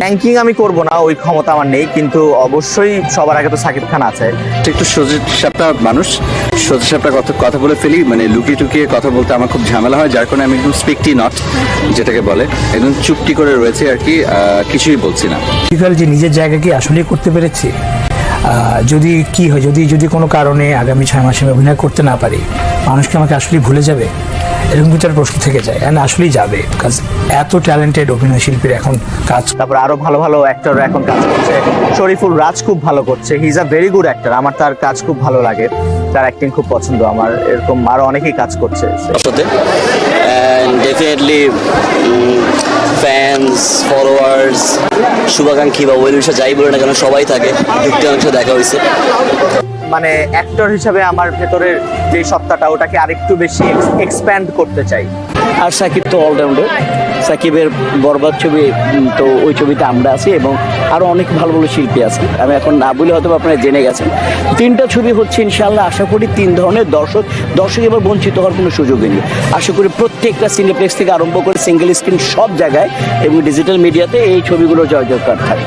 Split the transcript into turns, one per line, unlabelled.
Ranking আমি করব না, ওই ক্ষমতা আমার নেই, কিন্তু অবশ্যই সবার আগে তো সাকিব খান আছে।
একটু সোজা সাপটা মানুষ, সোজা সাপটা কথা বলে ফেলি, মানে লুকিয়ে টুকিয়ে কথা বলতে আমার খুব ঝামেলা হয়, যার কারণে আমি একদম স্পিকটি নট যেটাকে বলে, একদম চুপটি করে রয়েছে আর কি, কিছুই বলছি না।
ফিফার যে নিজের জায়গা কি আসলেই করতে পেরেছি, যদি কি হয়, যদি কোনো কারণে আগামী 6 মাসে আমি অভিনয় করতে না পারি, মানুষকে আমাকে আসলেই ভুলে যাবে, এরকম কিছু একটা প্রশ্ন থেকে যায়। অ্যান্ড আসলেই যাবে, কাজ এত ট্যালেন্টেড অভিনয় শিল্পীর এখন কাজ।
তারপর আরো ভালো ভালো অ্যাক্টর এখন কাজ করছে। শরীফুল রাজ খুব ভালো করছে, he is a very good actor, আমার তার কাজ খুব ভালো লাগে, তার অ্যাক্টিং খুব পছন্দ আমার। এরকম আরো অনেকেই কাজ করছে
সাথে, অ্যান্ড ডেফিনেটলি ফ্যান্স, ফলোয়ার্স, শুভাকাঙ্ক্ষী বা ওয়েল উইশার যাই বলে না কেন সবাই থাকে, যুক্তি অংশ দেখা হয়েছে।
মানে অ্যাক্টর হিসাবে আমার ভেতরের যে সত্তাটা, ওটাকে আরেকটু বেশি এক্সপ্যান্ড করতে চাই।
আর সাকিব তো অলরাউন্ডার, সাকিবের বরবাদ ছবি, তো ওই ছবিতে আমরা আছি এবং আরও অনেক ভালো ভালো শিল্পী আছে, আমি এখন না বলে হয়তো আপনারা জেনে গেছেন। 3টা ছবি হচ্ছে ইনশাআল্লাহ, আশা করি 3 ধরনের দর্শক এবার বঞ্চিত হওয়ার কোনো সুযোগই নেই। আশা করি প্রত্যেকটা সিনেপ্লেক্স থেকে আরম্ভ করে সিঙ্গেল স্ক্রিন সব জায়গায় এবং ডিজিটাল মিডিয়াতে এই ছবিগুলো জয় জয়কার থাকে।